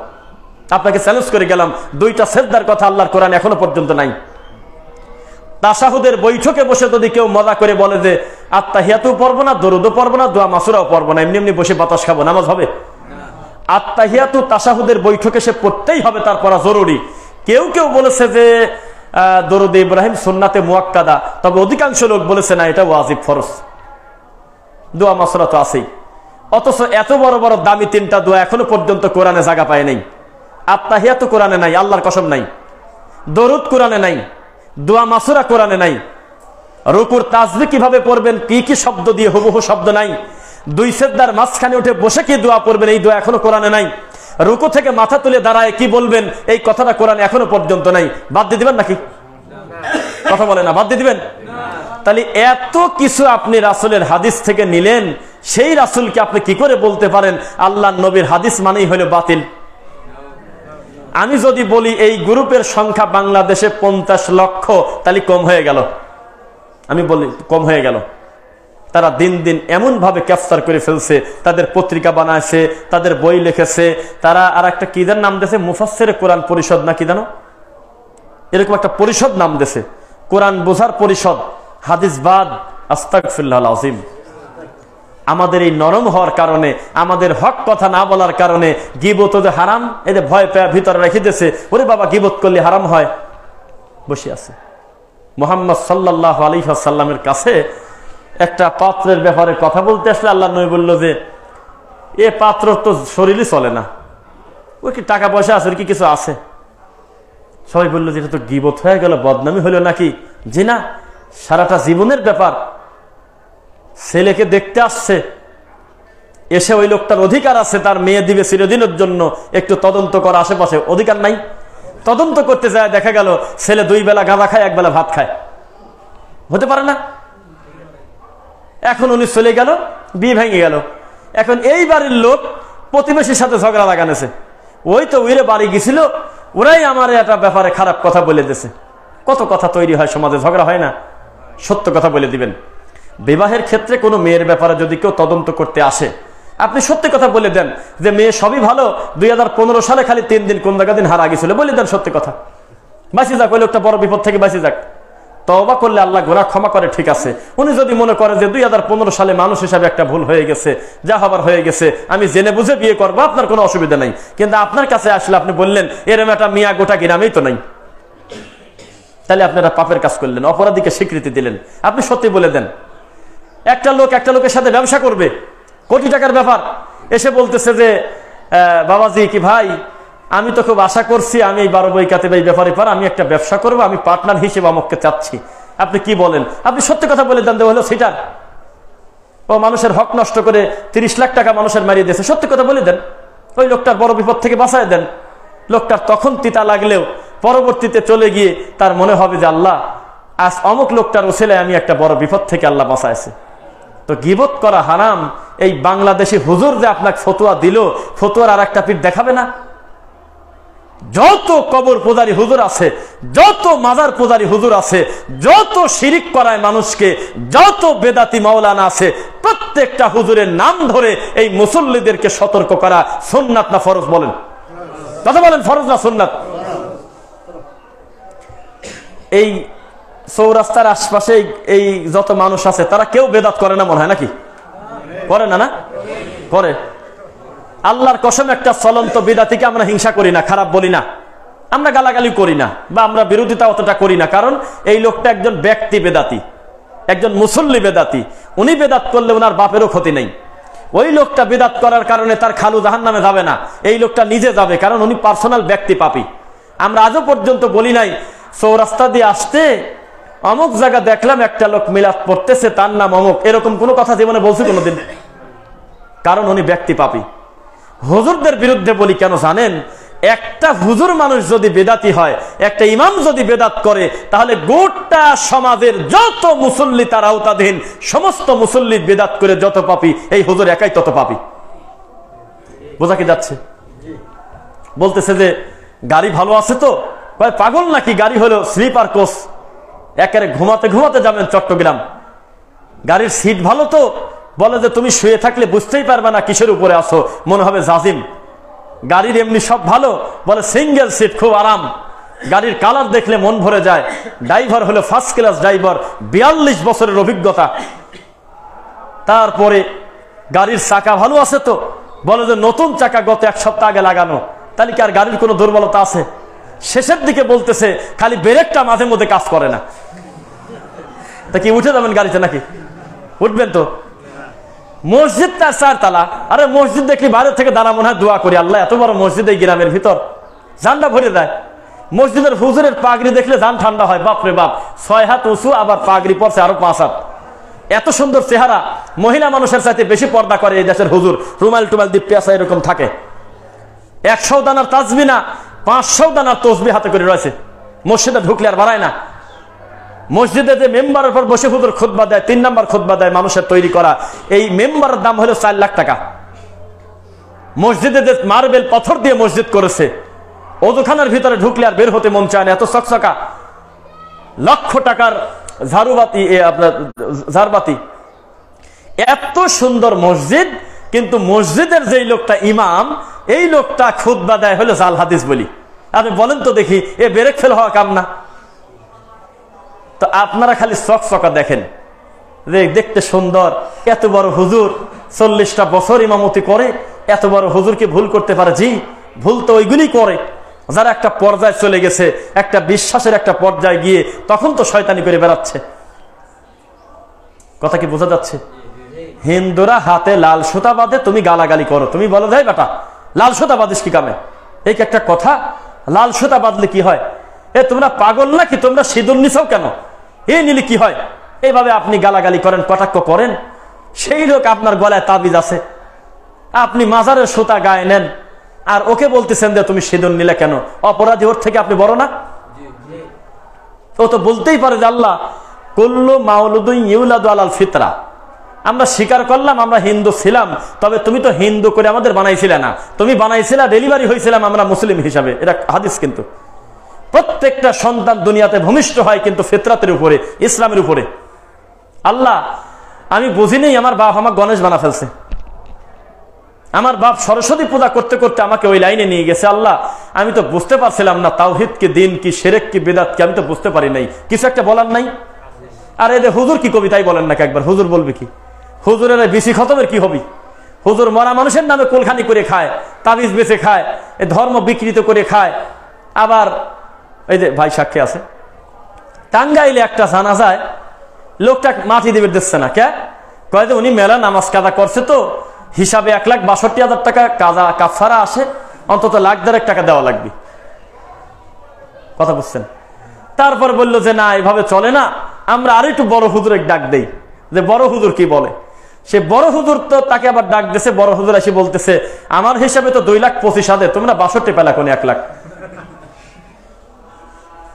আপনাকে চ্যালেঞ্জ করে গেলাম, 2টা সেজদার কথা আল্লাহর কোরআনে এখনো পর্যন্ত নাই। তাশাহুদের বৈঠকে বসে যদি কেউ মজা করে বলে যে আত্তাহিয়াতু পড়বো না, দরুদও পড়বো না, দোয়া মাসুরাও পড়বো না, এমনি এমনি বসে বাতাস খাবো, নামাজ হবে? আত্তাহিয়াতু তাশাহুদের বৈঠকে সে পড়তেই হবে, তার পড়া জরুরি। কেউ কেউ বলেছে যে দরুদ ইব্রাহিম সুন্নাতে মুআক্কাদা, তবে অধিকাংশ লোক বলেছে না, এটা ওয়াজিব ফরজ। দোয়া মাসুরা তো আছেই। অথচ এত বড় বড় দামি 3টা দোয়া এখনো পর্যন্ত কোরআনে জায়গা পায় নাই। আত্তাহিয়াতু কোরআনে নাই, আল্লাহর কসম নাই। দরুদ কোরআনে নাই, দোয়া মাসুরা কোরআনে নাই। রুকুর তাসবিহ কিভাবে পড়বেন, কি কি শব্দ দিয়ে, হুবহু শব্দ নাই। 2 সেজদার মাঝখানে উঠে বসে কি দোয়া পড়বেন, এই দোয়া এখনো কোরআনে নাই। রুকু থেকে মাথা তুলে দাঁড়ায় কি বলবেন, এই কথাটা কোরআনে এখনো পর্যন্ত নাই। বাদ দিয়ে দিবেন নাকি? কথা বলে না, বাদ দিয়ে দিবেন? তাহলে এত কিছু আপনি রাসূলের হাদিস থেকে নিলেন, সেই রাসূলকে আপনি কি করে বলতে পারেন আল্লাহর নবীর হাদিস মানেই হলো বাতিল? আমি যদি বলি এই গ্রুপের সংখ্যা বাংলাদেশে 50 লক্ষ, তাহলে কম হয়ে গেল? আমি বলি কম হয়ে গেল। তারা দিন দিন এমন ভাবে ক্যাপচার করে ফেলছে, তাদের পত্রিকা বানাইছে, তাদের বই লিখেছে। তারা আর একটা কি নাম দিয়েছে, মুফাসসিরে কোরআন পরিষদ না কি জানো, এরকম একটা পরিষদ নাম দিয়েছে, কোরআন বোঝার পরিষদ। হাদিসবাদ, আস্তাগফিরুল্লাহল আযীম। আমাদের এই নরম হওয়ার কারণে, আমাদের হক কথা না বলার কারণে গীবত যে হারাম, এদের ভয় পেয়ে ভিতরে রেখে দিয়েছে, ওরে বাবা গীবত করলে হারাম হয়, বসে আছে। মুহাম্মদ সাল্লাল্লাহু আলাইহি ওয়াসাল্লামের কাছে একটা পাত্রের ব্যাপারে কথা বলতে আসলে আল্লাহর নবী বলল যে এ পাত্র তো শরীরই চলে না, ওই কি টাকা পয়সা আছে, কি কিছু আছে? সবাই বললো যে এটা তো গীবত হয়ে গেল, বদনামি হলো নাকি? জি না, সারাটা জীবনের ব্যাপার। ছেলেকে দেখতে আসছে, এসে ওই লোকটার অধিকার আছে, তার মেয়ে দিবে চিরদিনের জন্য, একটু তদন্ত করা, আশেপাশে অধিকার নাই? তদন্ত করতে যায়, দেখা গেল ছেলে 2 বেলা গাঁজা খায়, 1 বেলা ভাত খায়। হতে পারে না? এখন উনি চলে গেল, বিয়ে ভেঙে গেল। এখন এই বাড়ির লোক প্রতিবেশীর সাথে ঝগড়া লাগানেছে, ওই তো ওইরে বাড়ি গেছিল, ওরাই আমার একটা ব্যাপারে খারাপ কথা বলে দিয়েছে। কত কথা তৈরি হয় সমাজে, ঝগড়া হয় না? সত্য কথা বলে দিবেন। বিবাহের ক্ষেত্রে কোনো মেয়ের ব্যাপারে যদি কেউ তদন্ত করতে আসে, আপনি সত্যি কথা বলে দেন যে মেয়ে সবই ভালো, 2015 সালে খালি 3 দিন কোন জায়গা দিন হারা গেছিল, বলে দেন সত্যি কথা, বাঁচি যাক, ওই লোকটা বড় বিপদ থেকে বাঁচি যাক। তওবা করলে আল্লাহ গুনাহ ক্ষমা করে, ঠিক আছে। উনি যদি মনে করে যে 2015 সালে মানুষ হিসাবে একটা ভুল হয়ে গেছে, যা হবার হয়ে গেছে, আমি জেনে বুঝে বিয়ে করবো, আপনার কোনো অসুবিধা নাই। কিন্তু আপনার কাছে আসলে আপনি বললেন এরম একটা মিয়া গোটা গ্রামেই তো নাই, তাহলে আপনারা পাপের কাজ করলেন, অপরাধীকে স্বীকৃতি দিলেন। আপনি সত্যি বলে দেন। একটা লোক একটা লোকের সাথে ব্যবসা করবে, কোটি টাকার ব্যাপার, এসে বলতেছে যে বাবাজি কি ভাই, আমি তো খুব আশা করছি, আমি এই 12 বই কাতে এই ব্যাপারে পার, আমি একটা ব্যবসা করবো, আমি পার্টনার হিসেবে আমাকে চাচ্ছি। আপনি কি বলেন? আপনি সত্যি কথা বলে দেন, হলো সেটা ও মানুষের হক নষ্ট করে 30 লাখ টাকা মানুষের মারিয়ে দিয়েছে, সত্যি কথা বলে দেন। ওই লোকটার বড় বিপদ থেকে বাঁচায় দেন। লোকটার তখন তিতা লাগলেও পরবর্তীতে চলে গিয়ে তার মনে হবে যে আল্লাহ, আজ অমুক লোকটার ওসিলে আমি একটা বড় বিপদ থেকে আল্লাহ বাঁচাইছে। তো গীবত করা হারাম, এই বাংলাদেশি হুজুর যে আপনাকে ফতোয়া দিল, ফতোয়ার আর একটা পিঠ দেখাবে না? যত কবর পূজারী হুজুর আছে, যত মাজার পূজারী হুজুর আছে, যত শিরিক করায় মানুষকে, যত বেদাতি মাওলানা আছে, প্রত্যেকটা হুজুরের নাম ধরে এই মুসল্লিদেরকে সতর্ক করা সুন্নাত না ফরজ? বলেন কথা বলেন, ফরজ না সুন্নাত? এই চৌরাস্তার আশপাশে এই যত মানুষ আছে, তারা কেউ বেদাত করে না মনে হয়, নাকি করে না? না করে। আল্লাহর কসম, একটা চলন্ত বিদাতিকে আমরা হিংসা করি না, খারাপ বলি না, আমরা গালাগালি করি না, বা আমরা বিরোধিতা অতটা করি না, কারণ এই লোকটা একজন ব্যক্তি বেদাতি, একজন মুসল্লি বেদাতি। উনি বেদাত করলে ওনার বাপেরও ক্ষতি নেই, ওই লোকটা বিদআত করার কারণে তার খালু জাহান্নামে যাবে না, এই লোকটা নিজে যাবে, কারণ উনি পার্সোনাল ব্যক্তি পাপী। আমরা আজও পর্যন্ত বলি নাই চৌরাস্তা দিয়ে আসতে অমুক জায়গা দেখলাম একটা লোক মিলাদ পড়তেছে, তার নাম অমুক, এরকম কোনো কথা জীবনে বলছি কোনোদিন? কারণ উনি ব্যক্তি পাপী। হুজুরদের বিরুদ্ধে বলি কেন জানেন? একটা হুজুর মানুষ যদি বেদাতি হয়, একটা ইমাম যদি বেদাত করে, তাহলে গোটা সমাজের যত মুসল্লি তার আওতাধীন, সমস্ত মুসল্লি বেদাত করে যত পাপী, এই হুজুর একাই তত পাপী। বোঝা কি যাচ্ছে? বলতেছে যে গাড়ি ভালো আছে তো, পাগল নাকি? গাড়ি হলো স্লিপার কোচ, একেবারে ঘুমাতে ঘুমাতে যাবেন চট্টগ্রাম। গাড়ির সিট ভালো তো, বলে যে তুমি শুয়ে থাকলে বুঝতেই পারবে না কিসের উপরে আসো, মনে হবে জাজিম। গাড়ির এমনি সব ভালো, বলে সিঙ্গেল সিট, খুব আরাম। গাড়ির কালার দেখলে মন ভরে যায়। ড্রাইভার হলো ফার্স্ট ক্লাস ড্রাইভার, 42 বছরের অভিজ্ঞতা। তারপরে গাড়ির চাকা ভালো আছে তো, বলে যে নতুন চাকা গত 1 সপ্তাহ আগে লাগানো। তাহলে কি আর গাড়ির কোনো দুর্বলতা আছে? শেষের দিকে বলতেছে খালি ব্রেকটা মাঝে মধ্যে কাজ করে না। তা কি উঠে যাবেন গাড়িতে নাকি? উঠবেন তো? মসজিদ তার 4 তালা। আরে মসজিদ দেখি বাইরে থেকে দাঁড়া মনে হয় দোয়া করি, আল্লাহ এত বড় মসজিদ এই গ্রামের ভিতর, জানটা ভরে দেয়। মসজিদের হুজুরের পাগড়ি দেখলে জান ঠান্ডা হয়, বাপরে বাপ, 6 হাত উঁচু, আবার পাগড়ি পড়ছে আরো 5 হাত। এত সুন্দর চেহারা, মহিলা মানুষের সাথে বেশি পর্দা করে এই দেশের হুজুর, রুমাল টুমাল দিপ পেঁচা এরকম থাকে। 100 দানার তাসবি না, 500 দানার তসবি হাতে করে রয়েছে। মসজিদে ঢুকলে আর বাড়ায় না। মসজিদে যে মেম্বারের পর বসে হুজুর খুতবা দেয়, 3 নাম্বার খুতবা দেয় মানুষের তৈরি করা, এই মেম্বারের দাম হলো 4 লাখ টাকা। মসজিদে যে মার্বেল পাথর দিয়ে মসজিদ করেছে, ওযুখানার ভিতরে ঢুকলে আর বের হতে মন চায় না, এত চকচকা। লক্ষ টাকার ঝাড়ুবাতি, আপনার ঝাড়বাতি, এত সুন্দর মসজিদ, কিন্তু মসজিদের যেই লোকটা ইমাম, এই লোকটা খুতবা দেয় হলো জাল হাদিস বলি। আপনি বলেন তো দেখি, এ বেরেক ফেল হওয়া কাম না? তো আপনারা খালি চকচকা দেখেন, যে দেখতে সুন্দর, এত বড় হুজুর 40টা বছর ইমামতি করে, এত বড় হুজুর কি ভুল করতে পারে? জি, ভুল তো ওইগুলি করে যারা একটা পর্যায়ে চলে গেছে, একটা বিশ্বাসের একটা পর্যায়ে গিয়ে তখন তো শয়তানি করে বেড়াচ্ছে। কথা কি বোঝা যাচ্ছে? হিন্দুরা হাতে লাল সুতা বাঁধে, তুমি গালাগালি করো, তুমি বলো যাই বেটা লাল সুতা বাঁধিস কি কামে? এই একটা কথা, লাল সুতা বাঁধলে কি হয়? এ তোমরা পাগল নাকি? তোমরা সিঁদুর নিছাও কেন? এ নিলে কি হয়? এইভাবে আপনি গালাগালি করেন, কটাক্ষ করেন, সেই লোক আপনার গলায় তাবিজ আছে, আপনি মাজারের সুতা গায়ে নেন, আর ওকে বলতেছেন যে তুমি সিঁদুর নিলে কেন? অপরাধী ওর থেকে আপনি বড় না? ও তো বলতেই পারে যে আল্লাহ কুল্লু মাউলুদুন ইউলাদু আলাল ফিতরা, আমরা স্বীকার করলাম আমরা হিন্দু ছিলাম, তবে তুমি তো হিন্দু করে আমাদের বানাইছিলে না, তুমি বানাইছিলা, ডেলিভারি হয়েছিলাম আমরা মুসলিম হিসাবে। এটা হাদিস। কিন্তু প্রত্যেকটা সন্তান দুনিয়াতে ভূমিষ্ঠ হয় কিন্তু ফিতরাতের উপরে, ইসলামের উপরে। আল্লাহ আমি বুঝিনি আমার বাপ আমার গণেশ বানা ফেলছে, আমার বাপ সরস্বতী পূজা করতে করতে আমাকে ওই লাইনে নিয়ে গেছে। আল্লাহ আমি তো বুঝতে পারছিলাম না তাওহীদ কি, দিন কি, শিরক কি, বিদআত কি, আমি তো বুঝতে পারি নাই, কিছু একটা বলার নাই। আর এদের হুজুর কি কবিতাই বলেন নাকি একবার? হুজুর বলবে কি? হুজুরের বিসি খতমের কি হবি? হুজুর মরা মানুষের নামে কোলখানি করে খায়, তাবিজ বেচে খায়, এই ধর্ম বিকৃত করে খায়। আবার এই যে ভাই সাক্ষী আছে, টাঙ্গাইলে একটা জানাজায় লোকটা মাটি দিবে দিচ্ছে না, কে কয় যে উনি মেলা নামাজ কাজা করছে তো হিসাবে 1,62,000 টাকা কাজা কাফারা আসে, অন্তত 1,00,000 টাকা দেওয়া লাগবে। কথা বুঝছেন? তারপর বললো যে না এভাবে চলে না, আমরা আর একটু বড় হুজুরের ডাক দেই, যে বড় হুজুর কি বলে। সে বড় হুজুর তো তাকে আবার ডাক দিয়েছে, বড় হুজুর এসে বলতেছে আমার হিসাবে তো 2,25,000, তোমরা 62 পেলা কোন 1 লাখ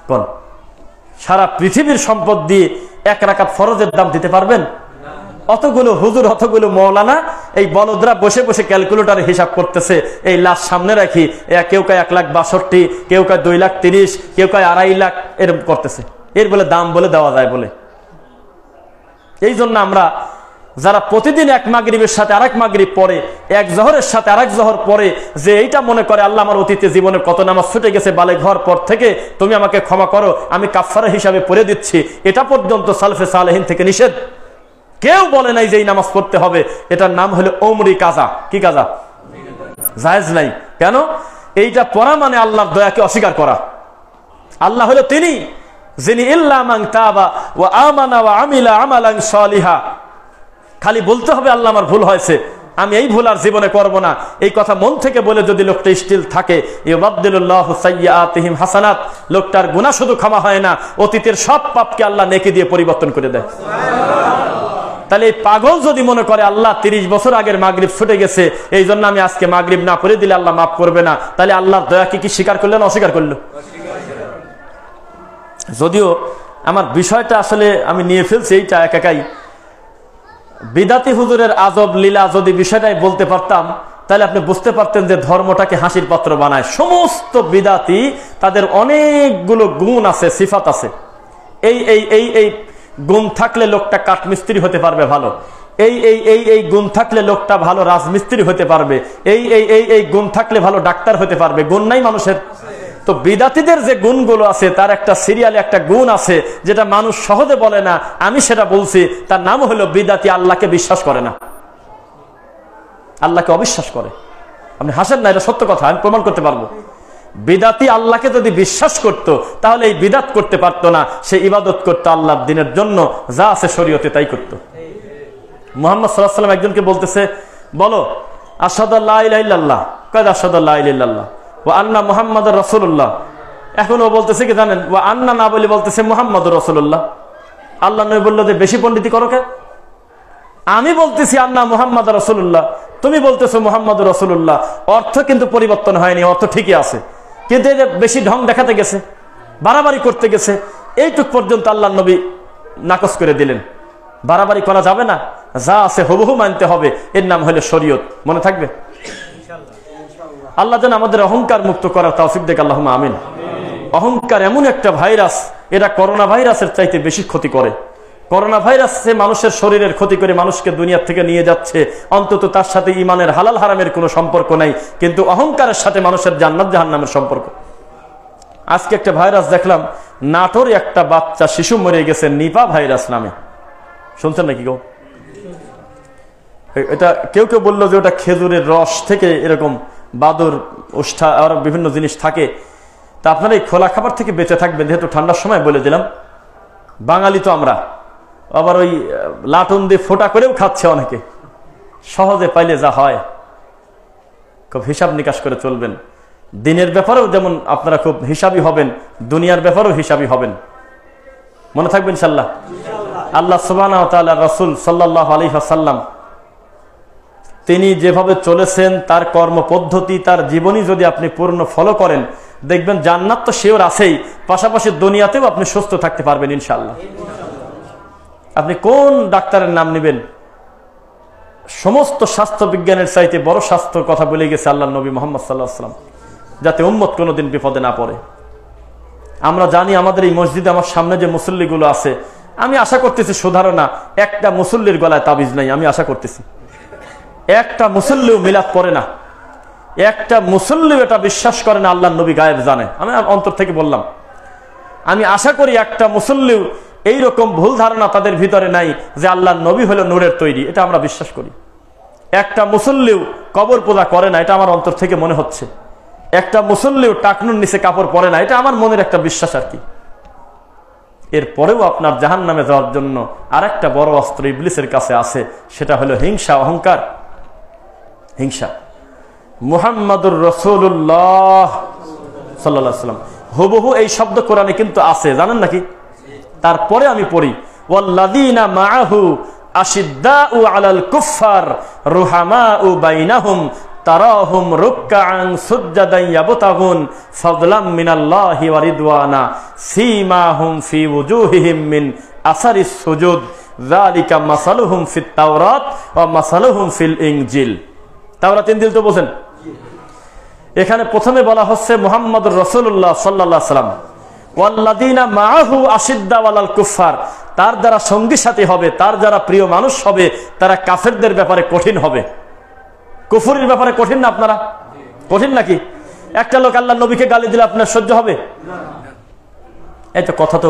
কোন? সারা পৃথিবীর সম্পদ দিয়ে 1 রাকাত ফরজের দাম দিতে পারবেন? অতগুলো হুজুর, অতগুলো মৌলানা, এই বলদরা বসে বসে ক্যালকুলেটারে হিসাব করতেছে, এই লাশ সামনে রাখি, কেউ কয় 1,62,000, কেউ কয় 2,30,000, কেউ কয় 2.5 লাখ, এরকম করতেছে। এর বলে দাম বলে দেওয়া যায় বলে। এই জন্য আমরা যারা প্রতিদিন এক মাগরিবের সাথে আরেক মাগরিব পড়ে, এক জোহরের সাথে আরেক জোহর পড়ে, যে এইটা মনে করে আল্লাহ আমার অতীতে জীবনে কত নামাজ ছুটে গেছে বালে ঘর পর থেকে, তুমি আমাকে ক্ষমা করো, আমি কাফারা হিসাবে পড়ে দিচ্ছি, এটা পর্যন্ত সালফে সালেহিন থেকে নিষেধ। কেউ বলে নাই যে এই নামাজ পড়তে হবে। এটার নাম হলো ওমরি কাজা। কি কাজা? জায়েজ নাই। কেন? এইটা পড়া মানে আল্লাহর দয়াকে অস্বীকার করা। আল্লাহ হলো তিনি যিনি ইল্লা মান তাবা ওয়া আমানা ওয়া আমিলা আমালান সালিহা, খালি বলতে হবে আল্লাহ আমার ভুল হয়েছে, আমি এই ভুল আর জীবনে করব না, এই কথা মন থেকে বলে যদি লোকটা স্টিল থাকে, ইউবাদদিলুল্লাহু সাইয়্যাতিহিম হাসানাত, লোকটার গুনাহ শুধু ক্ষমা হয় না, অতীতের সব পাপকে আল্লাহ নেকি দিয়ে পরিবর্তন করে দেয়। তাহলে এই পাগল যদি মনে করে আল্লাহ 30 বছর আগের মাগরিব ছুটে গেছে, এই জন্য আমি আজকে মাগরিব না পড়ে দিলে আল্লাহ মাফ করবে না, তাহলে আল্লাহর দয়াকে কি স্বীকার করলো না অস্বীকার করলো? যদিও আমার বিষয়টা আসলে আমি নিয়ে ফেলছি এইটা একাই। বিদাতি হুজুরের আজব লীলা যদি বিষয়টাই বলতে পারতাম, তাহলে আপনি বুঝতে পারতেন যে ধর্মটাকে হাসির পাত্র বানায়। সমস্ত বিদাতি তাদের অনেকগুলো গুণ আছে, সিফাত আছে। এই এই এই এই গুণ থাকলে লোকটা কাঠমিস্ত্রি হতে পারবে ভালো, এই এই এই এই গুণ থাকলে লোকটা ভালো রাজমিস্ত্রি হতে পারবে, এই এই এই এই গুণ থাকলে ভালো ডাক্তার হতে পারবে। গুণ নাই মানুষের? তো বিদাতিদের যে গুণগুলো আছে তার একটা সিরিয়ালে একটা গুণ আছে যেটা মানুষ সহজে বলে না, আমি সেটা বলছি। তার নাম হলো বিদাতি আল্লাহকে বিশ্বাস করে না, আল্লাহকে অবিশ্বাস করে। আপনি হাসেন না, এটা সত্য কথা, আমি প্রমাণ করতে পারবো। বিদাতি আল্লাহকে যদি বিশ্বাস করত তাহলে এই বিদাত করতে পারতো না, সে ইবাদত করতো আল্লাহর দিনের জন্য, যা আছে শরীয়তে তাই করতো। মুহাম্মদ সাল্লাল্লাহু আলাইহি ওয়াসাল্লাম একজনকে বলতেছে, বলো আশহাদু আল্লা ইলাহা ইল্লাল্লাহ, কয় আশহাদু আল্লা ইলাহা ইল্লাল্লাহ ওয়া আন্না মুহাম্মাদুর রাসূলুল্লাহ। এখন ও বলতেছে কি জানেন, ওয়া আন্না না বলে বলতেছে মুহাম্মাদুর রাসূলুল্লাহ। আল্লাহ নবী বলল যে বেশি পণ্ডিতি করো কে? আমি বলতেছি আন্না মুহাম্মাদুর রাসূলুল্লাহ, তুমি বলতেছো মুহাম্মাদুর রাসূলুল্লাহ। অর্থ কিন্তু পরিবর্তন হয়নি, অর্থ ঠিকই আছে, কিন্তু এই যে বেশি ঢং দেখাতে গেছে, বাড়াবাড়ি করতে গেছে, এইটুক পর্যন্ত আল্লাহ নবী নাকচ করে দিলেন। বাড়াবাড়ি করা যাবে না, যা আছে হুবহু মানতে হবে, এর নাম হলো শরীয়ত। মনে থাকবে? আল্লাহ যেন আমাদের অহংকার মুক্ত করার তৌফিক দেখ, আল্লাহুম্মা আমিন। অহংকার এমন একটা ভাইরাস, এটা করোনা ভাইরাসের চাইতে বেশি ক্ষতি করে। করোনা ভাইরাস মানুষের শরীরের ক্ষতি করে মানুষকে দুনিয়া থেকে নিয়ে যাচ্ছে, অন্তত তার সাথে ইমানের হালাল হারামের কোনো সম্পর্ক নাই, কিন্তু অহংকারের সাথে মানুষের জান্নাত জাহান্নামের সম্পর্ক। আজকে একটা ভাইরাস দেখলাম, নাটোর একটা বাচ্চা শিশু মরে গেছে নিপা ভাইরাস নামে, শুনছেন নাকি গো? এটা কেউ কেউ বললো যে ওটা খেজুরের রস থেকে এরকম বাদুর উষ্ঠা আর বিভিন্ন জিনিস থাকে। তা আপনারা এই খোলা খাবার থেকে বেঁচে থাকবেন, যেহেতু ঠান্ডার সময় বলে দিলাম। বাঙালি তো আমরা, আবার ওই লাটুন দিয়ে ফোটা করেও খাচ্ছে অনেকে, সহজে পাইলে যা হয়। খুব হিসাব নিকাশ করে চলবেন, দিনের ব্যাপারেও যেমন আপনারা খুব হিসাবি হবেন, দুনিয়ার ব্যাপারেও হিসাবি হবেন। মনে থাকবেন ইনশাআল্লাহ। আল্লাহ সুবহানাহু ওয়া তাআলা রাসূল সাল্লাল্লাহু আলাইহি ওয়াসাল্লাম তিনি যেভাবে চলেছেন, তার কর্মপদ্ধতি, তার জীবনী যদি আপনি পূর্ণ ফলো করেন, দেখবেন জান্নাত তো শিওর আছেই, পাশাপাশি দুনিয়াতেও আপনি সুস্থ থাকতে পারবেন ইনশাআল্লাহ। আপনি কোন ডাক্তারের নাম নেবেন? সমস্ত স্বাস্থ্য বিজ্ঞানের চাইতে বড় স্বাস্থ্যের কথা বলে গেছে আল্লাহ নবী মুহাম্মদ সাল্লাল্লাহু আলাইহি ওয়াসাল্লাম, যাতে উম্মত কোনোদিন বিপদে না পড়ে। আমরা জানি আমাদের এই মসজিদে আমার সামনে যে মুসল্লিগুলো আছে, আমি আশা করতেছি সুধারণা একটা মুসল্লির গলায় তাবিজ নাই। আমি আশা করতেছি একটা মুসল্লিও মিলাদ পড়ে না, একটা মুসল্লিও এটা বিশ্বাস করে না আল্লাহ নবী গায়েব জানে। আমি অন্তর থেকে বললাম, আমি আশা করি একটা মুসল্লিও এইরকম ভুল ধারণা তাদের ভিতরে নাই যে আল্লাহ নবী হলো নূরের তৈরি, এটা আমরা বিশ্বাস করি। একটা মুসল্লিও কবর পূজা করে না, এটা আমার অন্তর থেকে মনে হচ্ছে। একটা মুসল্লিও টাকনুর নিচে কাপড় পরে না, এটা আমার মনের একটা বিশ্বাস আর কি। এরপরেও আপনার জাহান্নামে যাওয়ার জন্য আরেকটা বড় অস্ত্র ইবলিসের কাছে আছে, সেটা হলো হিংসা, অহংকার। হিংসা। মুহাম্মাদুর রাসূলুল্লাহ সাল্লাল্লাহু আলাইহি ওয়াসাল্লাম হুবহু এই শব্দ কোরআনে কিন্তু আছে, জানেন নাকি? তারপরে আমি পড়ি, ওয়াল্লাযীনা মাআহু আশিদ্দাউ আলাল কুফফার রুহামাউ বাইনাহুম তারাহুম রুকআন সুজদান ইয়াবতাগুন ফাদলাম মিনাল্লাহি ওয়া রিদওয়ানা সীমাহুম ফি ওয়ুজুহিহিম মিন আসারিস সুজুদ যালিকা মাসালুহুম ফিত তাওরাত ওয়া মাসালুহুম ফিল ইনজিল। তাওরাত ইনজিল তো বোঝেন। এখানে প্রথমে বলা হচ্ছে মুহাম্মদুর রাসূলুল্লাহ সাল্লাল্লাহু আলাইহি ওয়াসাল্লাম, ওয়াল্লাযীনা মাআহু আশিদ্দাউ আলাল কুফফার, তার যারা সঙ্গী সাথী হবে, তার যারা প্রিয় মানুষ হবে, তারা কাফেরদের ব্যাপারে কঠিন হবে। কুফরের ব্যাপারে কঠিন না? আপনারা কঠিন নাকি? একটা লোক আল্লাহ নবীকে গালি দিলে আপনার সহ্য হবে? এই তো কথা তো